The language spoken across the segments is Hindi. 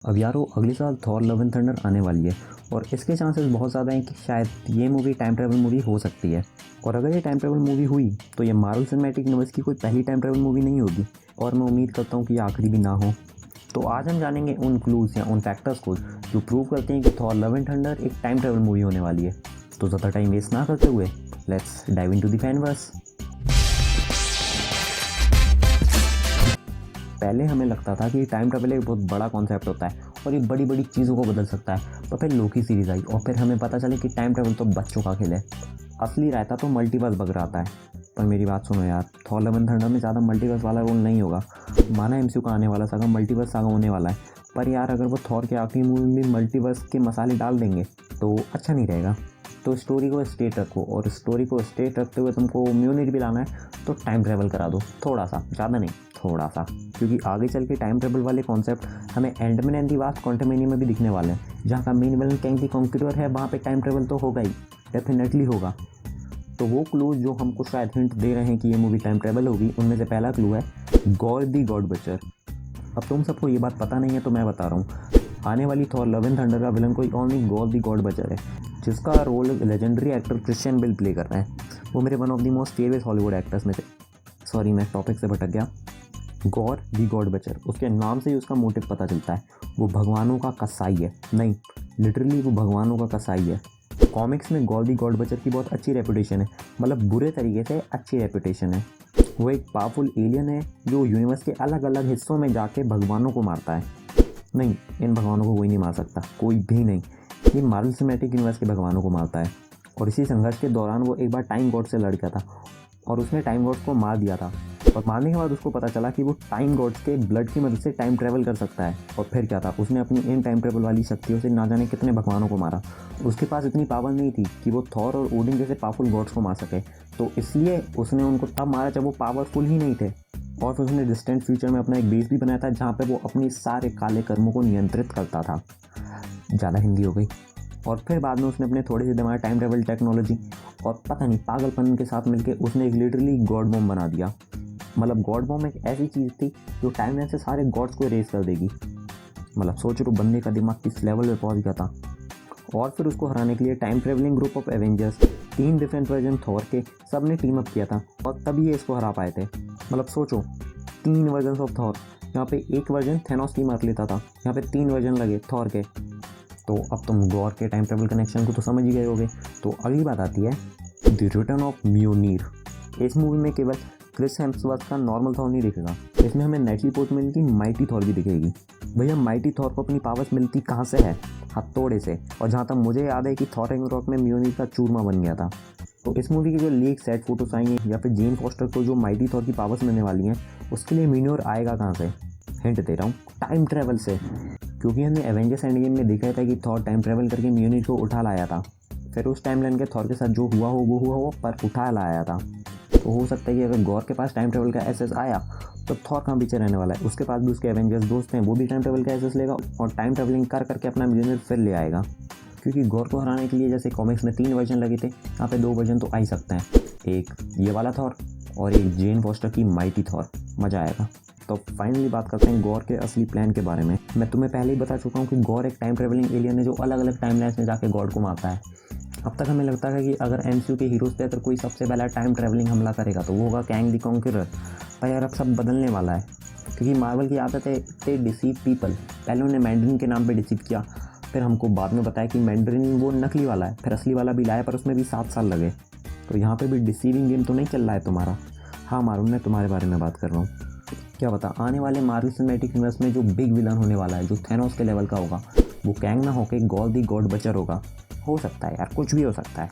अब यारो अगले साल थॉर लव एंड थंडर आने वाली है और इसके चांसेस बहुत ज़्यादा हैं कि शायद ये मूवी टाइम ट्रैवल मूवी हो सकती है। और अगर ये टाइम ट्रैवल मूवी हुई तो ये मार्वल सिनेमैटिक यूनिवर्स की कोई पहली टाइम ट्रैवल मूवी नहीं होगी और मैं उम्मीद करता हूँ कि ये आखिरी भी ना हो। तो आज हम जानेंगे उन क्लूज़ या उन फैक्टर्स को जो प्रूव करते हैं कि थॉर लव एंड थंडर एक टाइम ट्रैवल मूवी होने वाली है। तो ज़्यादा टाइम वेस्ट ना करते हुए लेट्स डाइव इनटू द फैनवर्स। पहले हमें लगता था कि टाइम ट्रैवल एक बहुत बड़ा कॉन्सेप्ट होता है और ये बड़ी बड़ी चीज़ों को बदल सकता है। तो फिर लोकी सीरीज़ आई और फिर हमें पता चले कि टाइम ट्रैवल तो बच्चों का खेल है, असली रहता तो मल्टीवर्स बग रहा है। पर मेरी बात सुनो यार, थॉर लव एंड थंडर में ज़्यादा मल्टीवर्स वाला रोल नहीं होगा। माना एमसीयू का आने वाला सागा मल्टीवर्स सागा होने वाला है, पर यार अगर वो थॉर के आखिरी मूवी में मल्टीवर्स के मसाले डाल देंगे तो अच्छा नहीं रहेगा। तो स्टोरी को स्ट्रेट रखो और स्टोरी को स्ट्रेट रखते हुए तुमको म्यूनिट भी लाना है तो टाइम ट्रैवल करा दो, थोड़ा सा, ज़्यादा नहीं, थोड़ा सा। क्योंकि आगे चल के टाइम ट्रैवल वाले कॉन्सेप्ट हमें एंडमैन एंड दी वास्ट क्वांटमेनियम में भी दिखने वाले हैं, जहाँ का main villain Kang the conqueror है, वहाँ पे टाइम ट्रैवल तो होगा ही, डेफिनेटली होगा। तो वो क्लूज जो हमको शायद हिंट दे रहे हैं कि ये मूवी टाइम ट्रैवल होगी, उनमें से पहला क्लू है गॉर दी गॉड बचर। अब तुम सबको ये बात पता नहीं है तो मैं बता रहा हूँ, आने वाली थॉर लव एंड थंडर का विलन कोई और नहीं, गॉर दी गॉड बचर है, जिसका role legendary actor Christian Bale play कर रहे हैं। वो मेरे one of the most favourite Hollywood actors में से। सॉरी, मैं टॉपिक से भटक गया। गॉर दी गॉड बचर, उसके नाम से ही उसका मोटिव पता चलता है, वो भगवानों का कसाई है। नहीं, लिटरली वो भगवानों का कसाई है। कॉमिक्स में गॉर दी गॉड बचर की बहुत अच्छी रेपुटेशन है, मतलब बुरे तरीके से अच्छी रेपुटेशन है। वो एक पावरफुल एलियन है जो यूनिवर्स के अलग अलग हिस्सों में जाके भगवानों को मारता है। नहीं, इन भगवानों को कोई नहीं मार सकता, कोई भी नहीं। ये मार्वल सिनेमैटिक यूनिवर्स के भगवानों को मारता है। और इसी संघर्ष के दौरान वो एक बार टाइम गॉड से लड़ गया था और उसने टाइम गॉड्स को मार दिया था। और मारने के बाद उसको पता चला कि वो टाइम गॉड्स के ब्लड की मदद से टाइम ट्रैवल कर सकता है। और फिर क्या था, उसने अपनी इन टाइम ट्रैवल वाली शक्तियों से ना जाने कितने भगवानों को मारा। उसके पास इतनी पावर नहीं थी कि वो थॉर और ओडिन जैसे पावरफुल गॉड्स को मार सके, तो इसलिए उसने उनको तब मारा जब वो पावरफुल ही नहीं थे। और फिर उसने डिस्टेंट फ्यूचर में अपना एक बेस भी बनाया था जहाँ पे वो अपनी सारे काले कर्मों को नियंत्रित करता था। ज़्यादा हिंदी हो गई। और फिर बाद में उसने अपने थोड़े से दिमाग टाइम ट्रैवल टेक्नोलॉजी और पता नहीं पागलपन के साथ मिलकर उसने एक लिटरली गॉड बॉम्ब बना दिया। मतलब गॉड बॉम्ब एक ऐसी चीज़ थी जो टाइमलाइन से सारे गॉड्स को इरेज कर देगी। मतलब सोच लो बंदे का दिमाग किस लेवल पे पहुंच गया था। और फिर उसको हराने के लिए time travelling group of Avengers, 3 different version Thor के, सब ने टीम अप किया था और तभी ये इसको हरा पाए थे। मतलब सोचो, 3 वर्जन ऑफ थॉर, यहाँ पे एक वर्जन थेनोस की मार लेता था, यहाँ पे 3 वर्जन लगे थॉर के। तो अब तुम गॉर के टाइम ट्रेवल कनेक्शन को तो समझ ही गए होगे। तो अगली बात आती है द रिटर्न ऑफ म्योनीर। इस मूवी में केवल क्रिस हेम्सवर्थ का नॉर्मल थॉर नहीं दिखेगा, इसमें हमें नेटली पोर्टमैन की माइटी थॉर भी दिखेगी। भैया माइटी थॉर को अपनी पावर्स मिलती कहाँ से है? हथौड़े से। और जहाँ तक मुझे याद है कि थॉर रैग्नारोक में म्योनीर का चूरमा बन गया था। तो इस मूवी की जो लीक सेट फोटोस आई हैं या फिर जेन फॉस्टर को जो माइटी थॉर की पावर्स मिलने वाली हैं, उसके लिए म्योनीर आएगा कहाँ से? हिंट दे रहा हूँ, टाइम ट्रेवल से। क्योंकि हमने एवेंजर्स एंड गेम में देखा था कि थॉर टाइम ट्रेवल करके म्योनीर को उठा लाया था। फिर उस टाइम लाइन के थॉर के साथ जो हुआ हो वो हुआ हो, पर उठा लाया था। तो हो सकता है कि अगर गॉर के पास टाइम ट्रेवल का एसेस आया तो थॉर कहाँ पीछे रहने वाला है? उसके पास भी उसके एवेंजर्स दोस्त हैं, वो भी टाइम ट्रेवल का एसेस लेगा और टाइम ट्रेवलिंग कर करके अपना म्योनीर फिर ले आएगा। क्योंकि गॉर को हराने के लिए जैसे कॉमिक्स में 3 वर्जन लगे थे, यहाँ पे 2 वर्जन तो आ ही सकते हैं, एक ये वाला थॉर और एक जेन फॉस्टर की माइटी थॉर। मज़ा आएगा। तो फाइनली बात करते हैं गॉर के असली प्लान के बारे में। मैं तुम्हें पहले ही बता चुका हूँ कि गॉर एक टाइम ट्रेवलिंग एलियन है जो अलग अलग टाइम लाइन्स में जाके गॉड को मारता है। अब तक हमें लगता है कि अगर एमसीयू के हीरोज पे अगर कोई सबसे पहला टाइम ट्रैवलिंग हमला करेगा तो वो होगा कैंग द कॉन्करर। पर यार अब सब बदलने वाला है, क्योंकि मार्वल की आदत है ते डिसीव पीपल। पहले उन्हें मैंड्रिन के नाम पे डिसीव किया, फिर हमको बाद में बताया कि मैंड्रिन वो नकली वाला है, फिर असली वाला भी लाया, पर उसमें भी 7 साल लगे। तो यहाँ पे भी डिसीविंग गेम तो नहीं चल रहा है तुम्हारा? हाँ मालूम, मैं तुम्हारे बारे में बात कर रहा हूँ। क्या पता आने वाले मार्वल सिनेमैटिक यूनिवर्स में जो बिग विलन होने वाला है, जो थैनोस के लेवल का होगा, वो कैंग ना होके गॉर दी गॉड बचर होगा। हो सकता है यार, कुछ भी हो सकता है,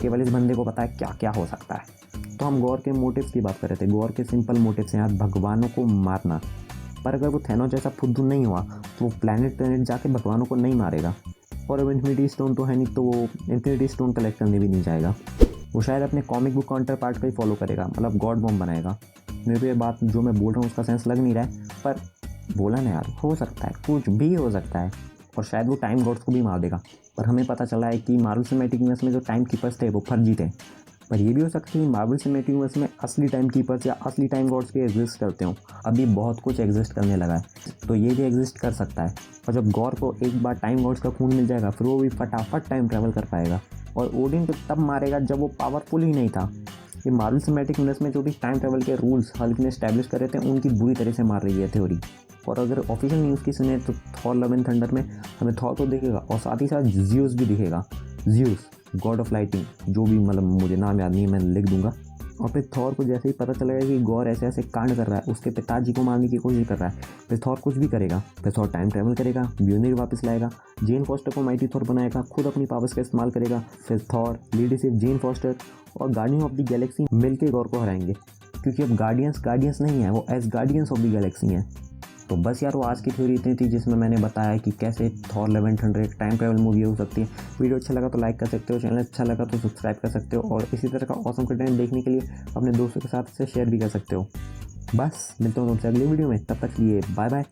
केवल इस बंदे को पता है क्या क्या हो सकता है। तो हम गॉर के मोटिव्स की बात कर रहे थे। गॉर के सिंपल मोटिव्स हैं यार, भगवानों को मारना। पर अगर वो थैनोस जैसा फुद्दू नहीं हुआ तो वो प्लैनेट जाके भगवानों को नहीं मारेगा। और अब इन्फिनिटी स्टोन तो है नहीं, तो वो इन्फिनिटी स्टोन कलेक्ट करने भी नहीं जाएगा। वो शायद अपने कॉमिक बुक काउंटर पार्ट का ही फॉलो करेगा, मतलब गॉड बॉम्ब बनाएगा। मेरे को ये बात जो मैं बोल रहा हूँ उसका सेंस लग नहीं रहा है, पर बोला ना यार, हो सकता है, कुछ भी हो सकता है। और शायद वो टाइम गॉड्स को भी मार देगा। पर हमें पता चला है कि मार्वल सिनेमैटिक यूनिवर्स में जो टाइम कीपर्स थे वो फर्जी थे। पर ये भी हो सकता है कि मार्वल सिनेमैटिक यूनिवर्स में असली टाइम कीपर्स या असली टाइम गॉड्स भी एग्जिस्ट करते हों। अभी बहुत कुछ एग्जिस्ट करने लगा है, तो ये भी एग्जिस्ट कर सकता है। और जब गॉर को एक बार टाइम गॉड्स का खून मिल जाएगा, फिर वो भी फटाफट टाइम ट्रैवल कर पाएगा और ओडिन को तब मारेगा जब वो पावरफुल ही नहीं था। ये मार्वल सिनेमैटिक यूनिवर्स में जो भी टाइम ट्रैवल के रूल्स हल्क ने एस्टैब्लिश करे थे, उनकी बुरी तरह से मार रही है थ्योरी। और अगर ऑफिशियल न्यूज़ की सुने तो थॉर लव एंड थंडर में हमें थॉर तो दिखेगा और साथ ही साथ ज़्यूस भी दिखेगा। ज़्यूस गॉड ऑफ लाइटिंग, जो भी मतलब मुझे नाम याद नहीं है, मैं लिख दूंगा। और फिर थॉर को जैसे ही पता चलेगा कि गॉर ऐसे ऐसे कांड कर रहा है, उसके पिताजी को मारने की कोशिश कर रहा है, फिर थॉर कुछ भी करेगा। फिर थॉर टाइम ट्रैवल करेगा, म्योनिर वापस लाएगा, जेन फॉस्टर को माइटी थॉर बनाएगा, खुद अपनी पावर्स का इस्तेमाल करेगा। फिर थॉर, लीडरशिप, जेन फॉस्टर और गार्डियन ऑफ द गैलेक्सी मिलकर गॉर को हराएंगे, क्योंकि अब गार्डियंस नहीं है, वो as Guardians of the Galaxy हैं। तो बस यार, वो आज की थ्योरी इतनी थी जिसमें मैंने बताया कि कैसे थॉर लव एंड थंडर एक टाइम ट्रैवल मूवी हो सकती है। वीडियो अच्छा लगा तो लाइक कर सकते हो, चैनल अच्छा लगा तो सब्सक्राइब कर सकते हो और इसी तरह का ऑसम कंटेंट देखने के लिए अपने दोस्तों के साथ इसे शेयर भी कर सकते हो। बस मिलता हूँ तुमसे अगली वीडियो में, तब तक के लिए बाय बाय।